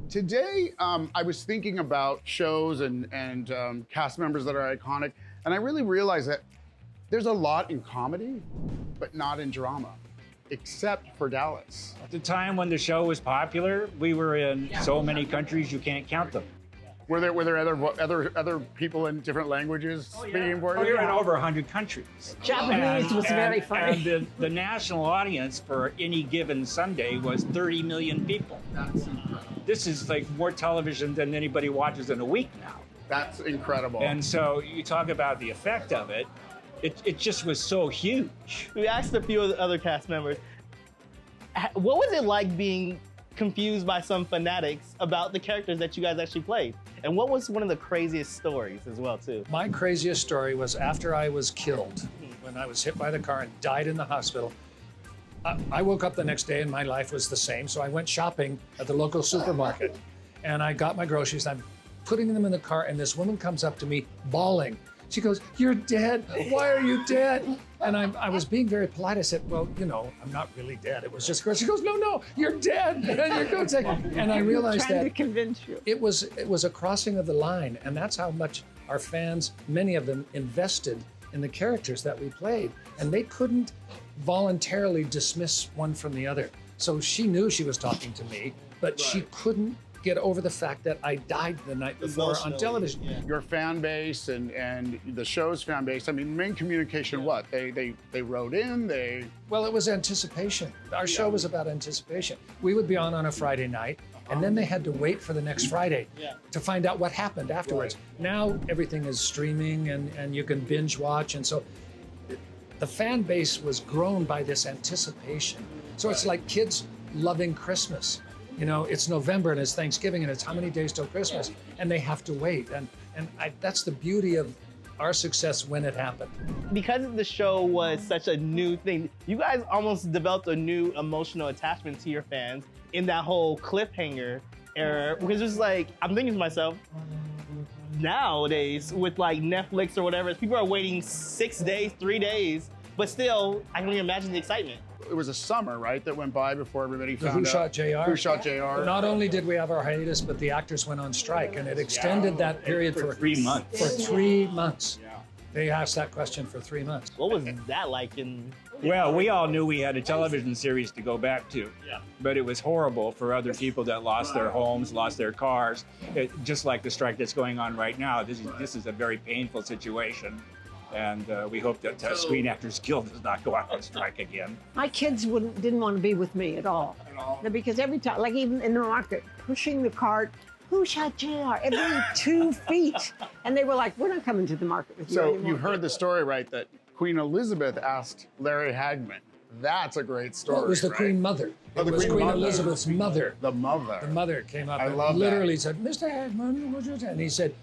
Today, I was thinking about shows and cast members that are iconic, and I really realized that there's a lot in comedy, but not in drama, except for Dallas. At the time when the show was popular, we were in so many countries you can't count them. Were there other people in different languages speaking for you? We were in over 100 countries. Japanese was very funny. And the national audience for any given Sunday was 30 million people. This is like more television than anybody watches in a week now. That's incredible. And so you talk about the effect of it. It just was so huge. We asked a few of the other cast members, what was it like being confused by some fanatics about the characters that you guys actually played? And what was one of the craziest stories as well, too? My craziest story was after I was killed, when I was hit by the car and died in the hospital. I woke up the next day and my life was the same, so I went shopping at the local supermarket. And I got my groceries, I'm putting them in the car, and this woman comes up to me bawling. She goes, "You're dead. Why are you dead?" And I was being very polite. I said, "Well, you know, I'm not really dead. It was just." She goes, "No, you're dead." And I realized Trying that to convince you. it was a crossing of the line, and that's how much our fans, many of them, invested in the characters that we played, and they couldn't voluntarily dismiss one from the other. So she knew she was talking to me, but she couldn't get over the fact that I died the night before on television. Yeah. Your fan base and the show's fan base, I mean, main communication, what? They wrote in, Well, it was anticipation. Our show was about anticipation. We would be on a Friday night, and then they had to wait for the next Friday to find out what happened afterwards. Now everything is streaming and you can binge watch, and so the fan base was grown by this anticipation. So it's like kids loving Christmas. You know, it's November and it's Thanksgiving and it's how many days till Christmas, and they have to wait. And that's the beauty of our success when it happened. Because the show was such a new thing, you guys almost developed a new emotional attachment to your fans in that whole cliffhanger era. Because it's like, I'm thinking to myself, nowadays with like Netflix or whatever, people are waiting 6 days, 3 days, but still, I can only imagine the excitement. it was a summer, right, that went by before everybody found Who out. Shot JR? Who Shot JR? Not only did we have our hiatus, but the actors went on strike, and it extended that period for 3 months. For 3 months. Yeah. They asked that question for 3 months. What was that like in... Well, we all knew we had a television series to go back to, Yeah. but it was horrible for other people that lost their homes, lost their cars. Just like the strike that's going on right now, this is a very painful situation, and we hope that Screen Actors Guild does not go out on strike again. My kids didn't want to be with me at all. Because every time, like even in the market, pushing the cart, who shot JR? Every 2 feet. And they were like, we're not coming to the market with you So anymore. you heard the story, right, that Queen Elizabeth asked Larry Hagman. That's a great story. Well, it was the right? Queen Mother. Oh, It the was Queen Queen Mother. Elizabeth's mother. The mother. The mother came up I and love that. literally said, "Mr. Hagman, would you?" And he said,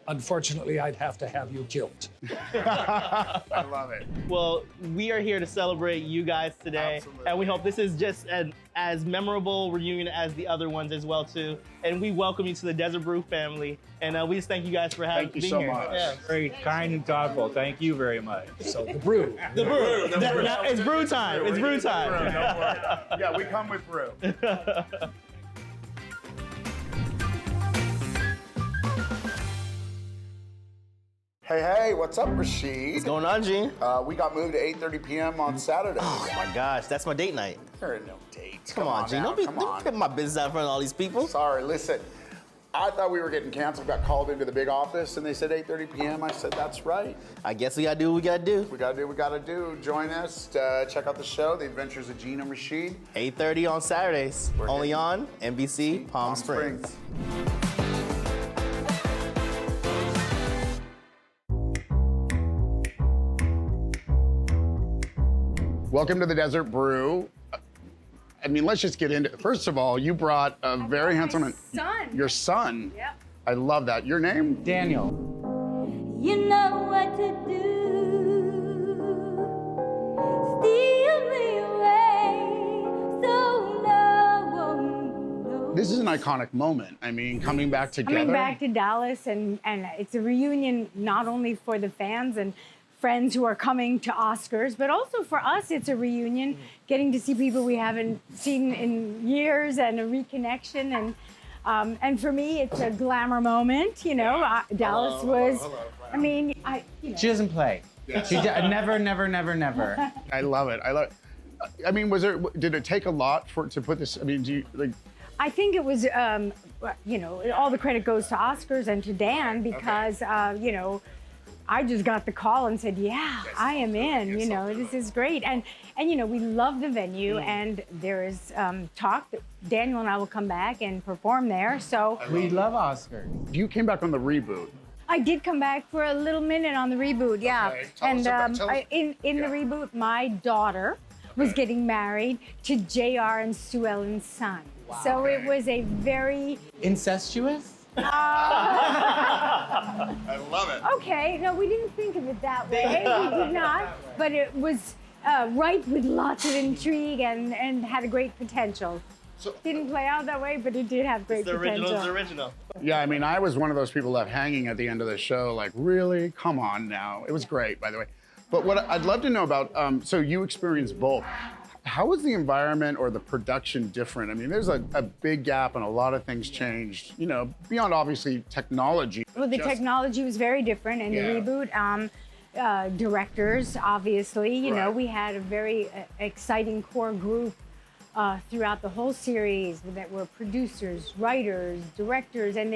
"Unfortunately, I'd have to have you killed." I love it. Well, we are here to celebrate you guys today. Absolutely. And we hope this is just an as memorable reunion as the other ones as well, too. And we welcome you to the Desert Brew family. And we just thank you guys for Thank you being so here. much. Yeah. Very kind and thoughtful. Thank you very much. So the brew. The brew. It's brew time. It's brew time. Brew, don't worry. Yeah, we come with brew. Hey, what's up, Rasheed? What's going on, Gene? We got moved to 8:30 p.m. on Saturday. Oh my gosh, that's my date night. There are no dates. Come on, Gene. now, Don't come on. put my business out in front of all these people. Sorry, listen. I thought we were getting canceled, got called into the big office, and they said 8:30 p.m. I said, that's right. I guess we gotta do what we gotta do. We gotta do what we gotta do. Join us, check out the show, The Adventures of Gene and Rasheed. 8:30 on Saturdays. We're Only hitting on NBC Palm Springs. Welcome to the Desert Brew. I mean, let's just get into it. First of all, you brought a very handsome... son. Your son? Yep. I love that. Your name? Daniel. You know what to do. Steal me away, so no one knows. This is an iconic moment. I mean, coming back together. Coming back to Dallas, and it's a reunion not only for the fans and friends who are coming to Oscars, but also for us, it's a reunion, getting to see people we haven't seen in years and a reconnection. And And for me, it's a glamour moment. You know, Dallas was. I mean, She doesn't play. She never. I love it. I mean, did it take a lot to put this? I mean, do you like? I think it was, you know, all the credit goes to Oscars and to Dan because, you know, I just got the call and said, yeah, I am in, you know, this is great. And you know, we love the venue and there is talk that Daniel and I will come back and perform there. So We love Oscars. You came back on the reboot. I did come back for a little minute on the reboot, yeah. Okay. Tell And us about- in the reboot, my daughter was getting married to JR and Sue Ellen's son. Wow. So it was a very... Incestuous? I love it. Okay, no, we didn't think of it that way. We did not. But it was ripe with lots of intrigue and had a great potential. Didn't play out that way, but it did have great The potential. original is the original. Yeah, I mean, I was one of those people left hanging at the end of the show, like, really? Come on now. It was great, by the way. But what I'd love to know about, so you experienced both. How was the environment or the production different? I mean, there's a big gap and a lot of things changed, you know, beyond obviously technology. Well, the technology was very different in the reboot. Directors, obviously, you know, we had a very exciting core group throughout the whole series that were producers, writers, directors, and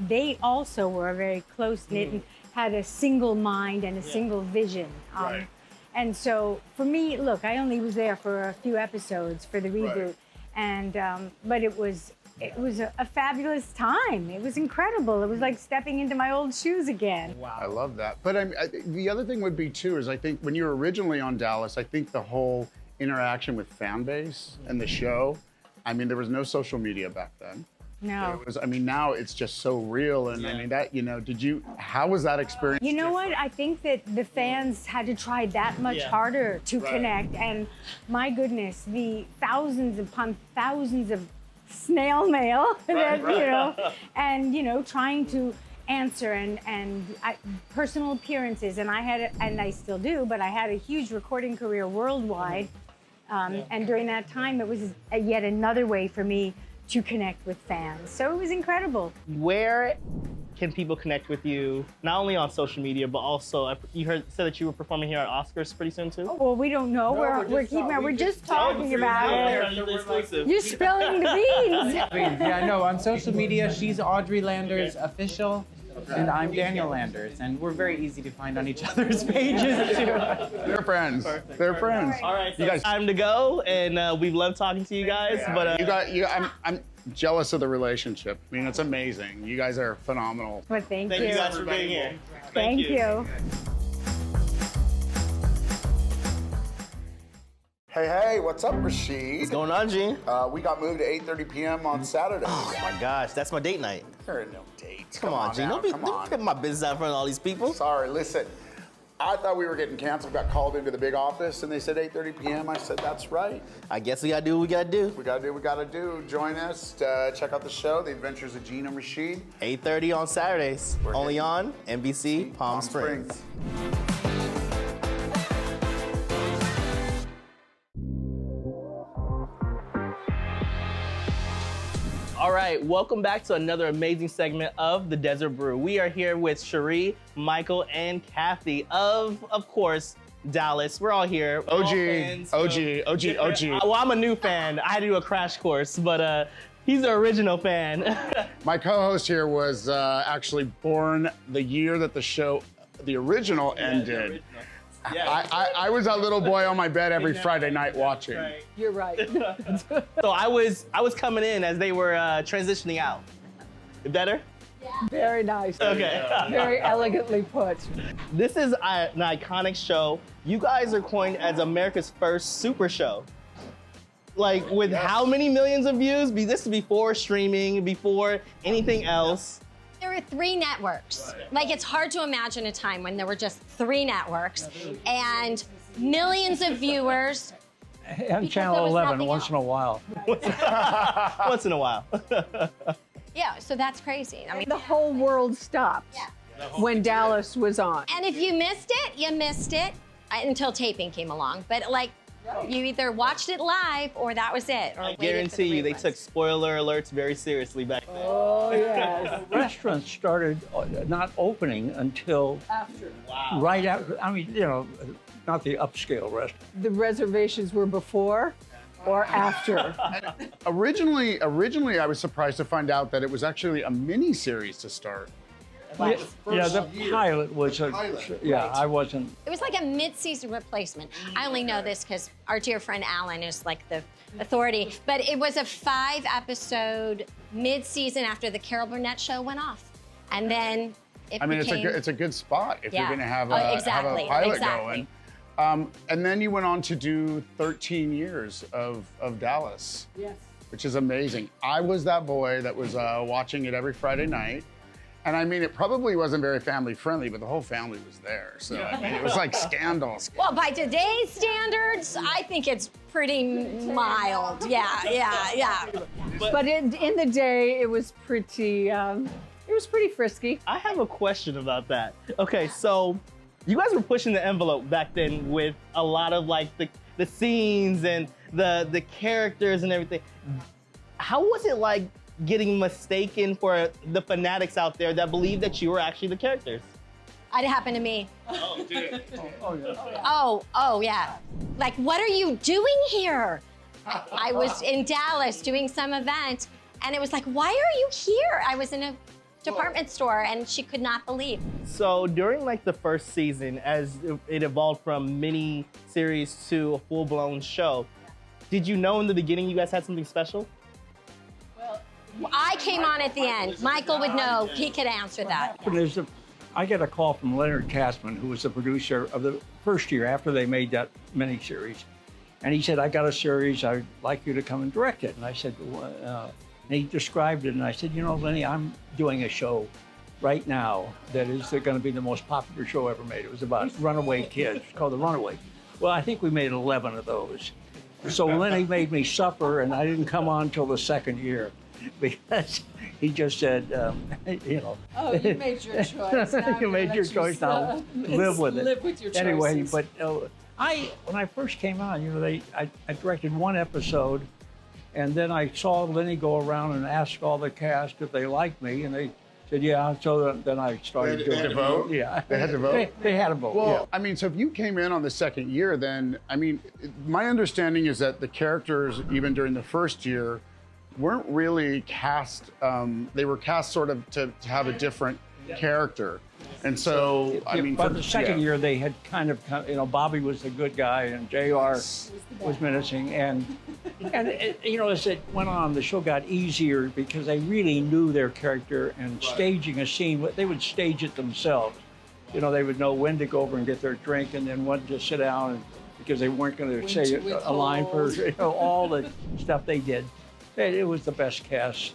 they also were very close-knit and had a single mind and a single vision. And so for me, look, I only was there for a few episodes for the reboot, and but it was a fabulous time. It was incredible. It was like stepping into my old shoes again. Wow. I love that. But the other thing would be too is I think when you were originally on Dallas, I think the whole interaction with fan base and the show, I mean, there was no social media back then. No. I mean, now it's just so real. And I mean, that, you know, how was that experience? You know what? I think that the fans had to try that much harder to connect. And my goodness, the thousands upon thousands of snail mail that, you know, and, you know, trying to answer and personal appearances. And I still do, but I had a huge recording career worldwide. And during that time, it was yet another way for me to connect with fans. So it was incredible. Where can people connect with you, not only on social media, but also, said that you were performing here at Oscars pretty soon too? Well, we don't know. We're just talking about it. You're spilling the beans. Yeah, no, on social media, she's Audrey Landers official, and I'm Daniel Landers, and we're very easy to find on each other's pages too. They're friends. They're friends. All right, so You guys, it's time to go, and we've loved talking to you guys. But I'm jealous of the relationship. I mean, it's amazing. You guys are phenomenal. Well, thank thank you. you guys for being here. Thank you. Hey, what's up, Rasheed? What's going on, Gene? We got moved to 8:30 p.m. on Saturday. Oh my gosh, that's my date night. There ain't no date. Come on, Gene. now, Don't come put my business out in front of all these people. Sorry, listen. I thought we were getting canceled, got called into the big office, and they said 8:30 p.m. I said, that's right. I guess we gotta do what we gotta do. We gotta do what we gotta do. Join us, check out the show, The Adventures of Gene and Rasheed. 8:30 on Saturdays. Only on NBC Palm Springs. All right, welcome back to another amazing segment of the Desert Brew. We are here with Cherie, Michael, and Kathy of course, Dallas. We're all here. We're all OG. fans of different- OG. Well, I'm a new fan. I had to do a crash course, but he's the original fan. My co-host here was actually born the year that the show, the original ended. I was that little boy on my bed every Friday night watching. Right. You're right. So I was coming in as they were transitioning out. Better? Very nice. Okay. Very elegantly put. This is an iconic show. You guys are coined as America's first super show. Like, with how many millions of views? This is before streaming, before anything else. There were 3 networks. Like, it's hard to imagine a time when there were just 3 networks and millions of viewers. And Channel 11 once in a while. Once in a while. Yeah, so that's crazy. I mean, The whole world stopped when Dallas was on. and if you missed it, you missed it until taping came along. But like You either watched it live or that was it. Or I waited for guarantee the you they reruns. took spoiler alerts very seriously back then. Oh, yes. Restaurants started not opening until right after. I mean, not the upscale restaurant. The reservations were before or after? Originally, I was surprised to find out that it was actually a mini series to start. Yeah, the pilot was a. Yeah, I wasn't. It was like a mid-season replacement. I only know this because our dear friend Alan is like the authority. But it was a 5-episode mid-season after the Carol Burnett show went off, and then it became. It's a good spot if you're Yeah. going to have Oh, a exactly, pilot exactly. going. And then you went on to do 13 years of Dallas. Yes. Which is amazing. I was that boy that was watching it every Friday night. And I mean, it probably wasn't very family friendly, but the whole family was there. So I mean, it was like scandals. Well, by today's standards, I think it's pretty mild. Yeah. But in the day, it was pretty frisky. I have a question about that. Okay, so you guys were pushing the envelope back then with a lot of like the scenes and the characters and everything. How was it like getting mistaken for the fanatics out there that believe that you were actually the characters? It happened to me. Oh, did it? Oh, yeah. Like, what are you doing here? I was in Dallas doing some event, and it was like, why are you here? I was in a department store, and she could not believe. So during like the first season, as it evolved from mini series to a full-blown show, did you know in the beginning you guys had something special? I came on at the end. Michael would know. He could answer that. I get a call from Leonard Katzman, who was the producer of the first year after they made that miniseries. And he said, I got a series, I'd like you to come and direct it. And I said, and he described it, and I said, Lenny, I'm doing a show right now that is going to be the most popular show ever made. It was about runaway kids. It's called The Runaway. Well, I think we made 11 of those. So Lenny made me suffer, and I didn't come on until the second year. Because he just said, Oh, you made your choice. you made your choice. Now live with it. Live with your choices. Anyway, but when I first came on, I directed one episode, and then I saw Lenny go around and ask all the cast if they liked me, and they said yeah. So then I started doing. They had to vote. Yeah, They had to vote. They had to vote. Well, yeah. I mean, so if you came in on the second year, then I mean, my understanding is that the characters, even during the first year, weren't really cast. They were cast sort of to have a different character, and so I mean, by the second year they had kind of, Bobby was the good guy and JR was menacing, and as it went on, the show got easier because they really knew their character, and staging a scene, they would stage it themselves. They would know when to go over and get their drink, and then when to sit down, and because they weren't going to say a line for all the stuff they did. It was the best cast.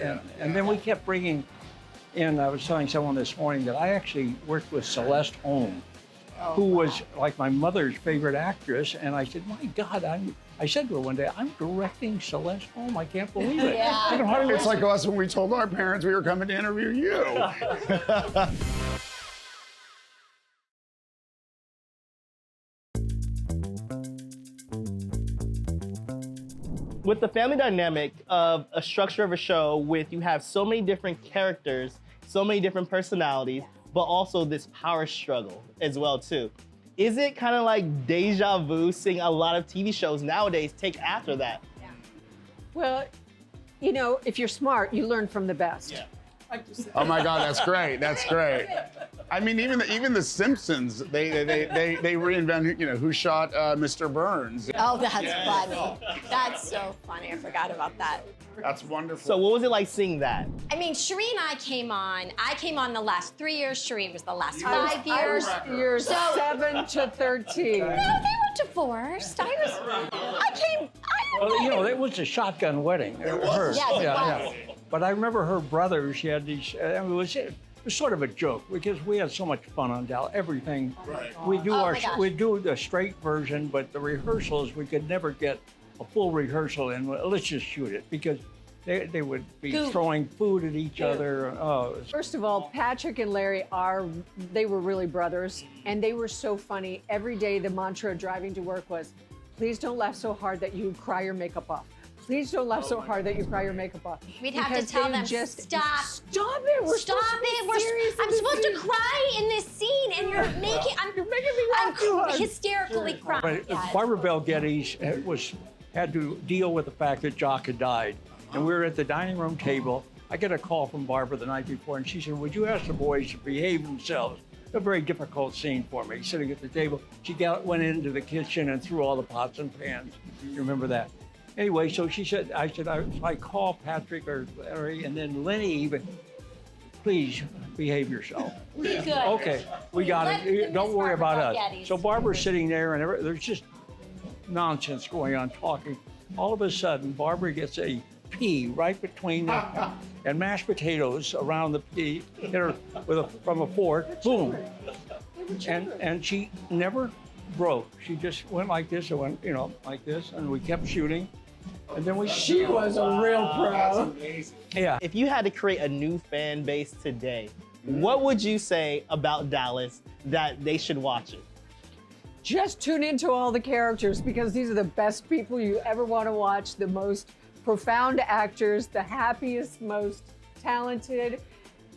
And then we kept bringing in, I was telling someone this morning that I actually worked with Celeste Holm, who was like my mother's favorite actress. And I said, my God, I said to her one day, I'm directing Celeste Holm. I can't believe it. Yeah. It's like us when we told our parents we were coming to interview you. With the family dynamic of a structure of a show with you have so many different characters, so many different personalities, but also this power struggle as well too. Is it kind of like deja vu seeing a lot of TV shows nowadays take after that? Yeah. Well, if you're smart, you learn from the best. Yeah. Oh my God, that's great. That's great. I mean, even the Simpsons, they reinvent, who shot Mr. Burns. Oh, that's funny. That's so funny. I forgot about that. That's wonderful. So what was it like seeing that? I mean, Cherie and I came on the last 3 years. Cherie was the last 5 years. Years 7 to 13. No, they were divorced. Well, it was a shotgun wedding. It was. Yes, it was. But I remember her brother, she had these, it was sort of a joke because we had so much fun on Dallas. Everything. We do the straight version, but the rehearsals, we could never get a full rehearsal in. Let's just shoot it because they would be throwing food at each other. First of all, Patrick and Larry they were really brothers, and they were so funny. Every day the mantra driving to work was, Please don't laugh so hard that you cry your makeup off. Please don't laugh so hard that you cry your makeup off. We'd have to Because tell they them, just stop. Stop it. We're Stop supposed to be it. serious in I'm this supposed to scene. cry in this scene, and you're making me laugh too hard. Hysterically crying. But Barbara Bel Geddes had to deal with the fact that Jock had died. And we were at the dining room table. I get a call from Barbara the night before, and she said, would you ask the boys to behave themselves? A very difficult scene for me, sitting at the table. She went into the kitchen and threw all the pots and pans. You remember that? Anyway, so she said, I call Patrick or Larry, and then Lenny even, please behave yourself. Be good. Okay, we got it. Don't worry about us. Geddes. So Barbara's sitting there, and there's just nonsense going on, talking. All of a sudden, Barbara gets a pea right between them and mashed potatoes around the pea, hit her from a fork, boom. And she never broke. She just went like this and went, like this, and we kept shooting. And then She was a real pro. Yeah. If you had to create a new fan base today, what would you say about Dallas that they should watch it? Just tune into all the characters because these are the best people you ever want to watch, the most profound actors, the happiest, most talented.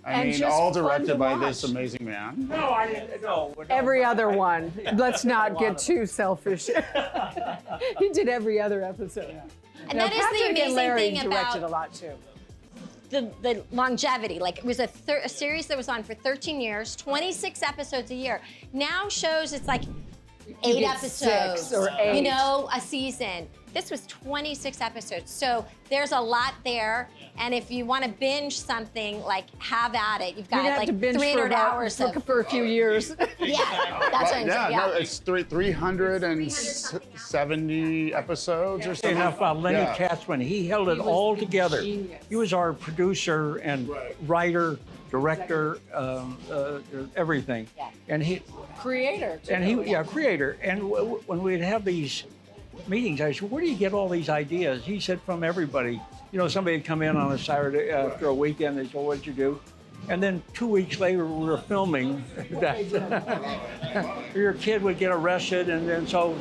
I mean, all directed by this amazing man. No, I didn't. No. Every other one. Let's not get too selfish. He did every other episode. And Now, that is the Patrick and amazing Larry thing directed about a lot too. the longevity. Like, it was a series that was on for 13 years, 26 episodes a year. Now shows it's like 8 get episodes, 6 or 8. a season. This was 26 episodes, so there's a lot there. And if you want to binge something, like, have at it. You've got You'd have like to binge 300 for hours for a few years. Yeah, that's what I'm saying. No, it's 370 episodes or something. Enough about Lenny Katzman. He held it all together. He was our producer and writer, director, everything. Yeah. And he Creator. Too. And creator. And when we'd have these meetings, I said, where do you get all these ideas? He said, from everybody. Somebody would come in on a Saturday after a weekend, they said, well, what'd you do? And then 2 weeks later, we were filming that. Your kid would get arrested, and then so,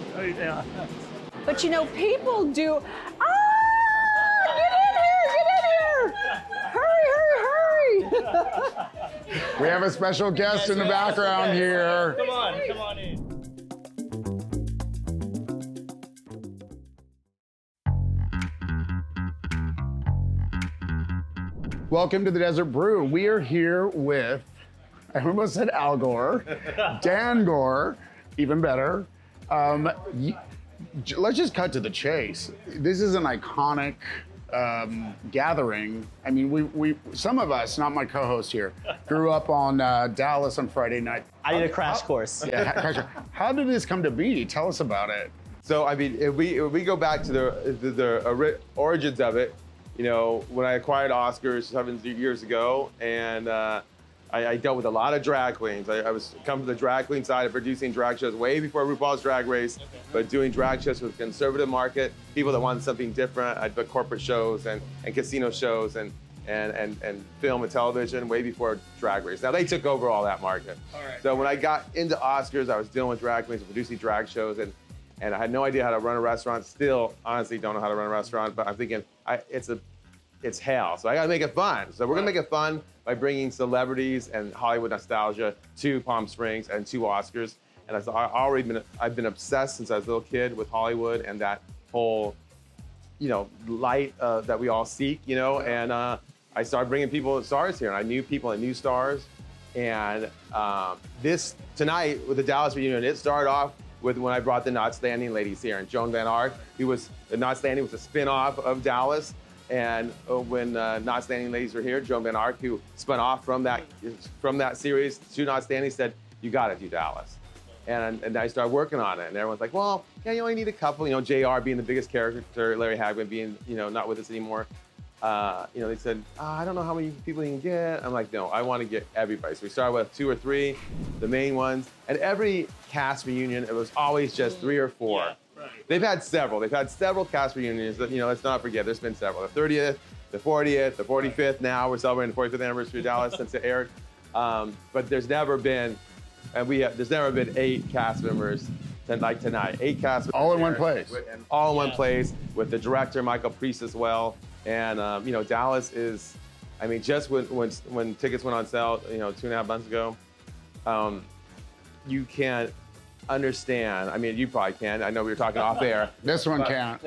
But people do. Get in here! Hurry! We have a special guest in the background here. Come on in. Welcome to the Desert Brew. We are here with, I almost said Al Gore, Dan Gore, even better. Let's just cut to the chase. This is an iconic gathering. I mean, we some of us, not my co-host here, grew up on Dallas on Friday night. I did a crash course. Yeah, crash course. How did this come to be? Tell us about it. So, I mean, if we go back to the origins of it, when I acquired Oscars 7 years ago, and I dealt with a lot of drag queens. I was come from the drag queen side of producing drag shows way before RuPaul's Drag Race, but doing drag shows with conservative market, people that wanted something different. I'd book corporate shows and casino shows and film and television way before Drag Race. Now they took over all that market. So when I got into Oscars, I was dealing with drag queens and producing drag shows, and I had no idea how to run a restaurant. Still, honestly, don't know how to run a restaurant, but I'm thinking it's hell. So I gotta make it fun. So we're gonna make it fun by bringing celebrities and Hollywood nostalgia to Palm Springs and to Oscars. And I've been obsessed since I was a little kid with Hollywood and that whole, light that we all seek, And I started bringing stars here, and I knew people and knew stars. And this tonight with the Dallas reunion, it started off with when I brought the Not Standing ladies here, and Joan Van Ark, the Not Standing was a spin-off of Dallas. And when Not Standing ladies were here, Joan Van Ark, who spun off from that series to Not Standing, said, "You got to do Dallas." And I started working on it, and everyone's like, "Well, yeah, you only need a couple." JR being the biggest character, Larry Hagman being not with us anymore. They said, "I don't know how many people you can get." I'm like, "No, I want to get everybody." So we started with 2 or 3, the main ones, and every cast reunion, it was always just 3 or 4. Yeah. They've had several. Cast reunions that, let's not forget, there's been several. The 30th, the 40th, the 45th now. We're celebrating the 45th anniversary of Dallas since it aired. But there's never been 8 cast members like tonight. 8 cast members All in one there, place. and all in one place with the director Michael Priest as well. And you know, Dallas is, I mean, just when tickets went on sale, you know, 2.5 months ago, you can't understand. I mean, you probably can. I know we were talking off air. This one can't.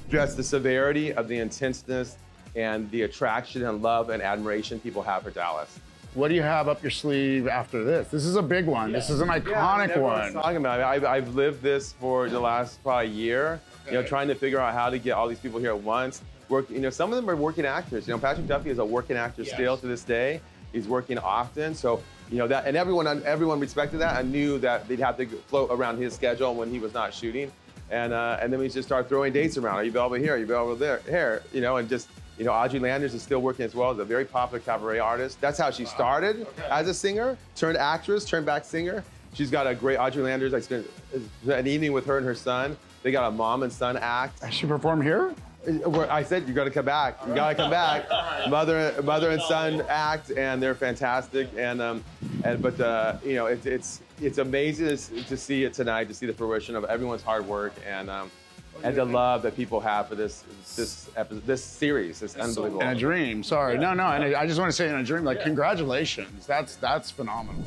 Just the severity of the intenseness and the attraction and love and admiration people have for Dallas. What do you have up your sleeve after this? This is a big one. This is an iconic everyone's one. talking about it. I've lived this for the last probably year, you know, trying to figure out how to get all these people here at once. You know, some of them are working actors. You know, Patrick Duffy is a working actor still to this day. He's working often, so you know that, and everyone respected that and knew that they'd have to float around his schedule when he was not shooting, and then we just start throwing dates around. Are you available here? Are you available there? You know, and just. You know, Audrey Landers is still working as well as a very popular cabaret artist. That's how she started as a singer, turned actress, turned back singer. She's got a great, Audrey Landers, I spent an evening with her and her son. They got a mom and son act. Does she perform here? I said, you gotta come back. You gotta come back. Mother and son act, and they're fantastic. And you know, it's amazing to see it tonight, to see the fruition of everyone's hard work and the love that people have for this series. It's unbelievable. In a dream. Sorry. No. And I just want to say in a dream, like, congratulations. That's phenomenal.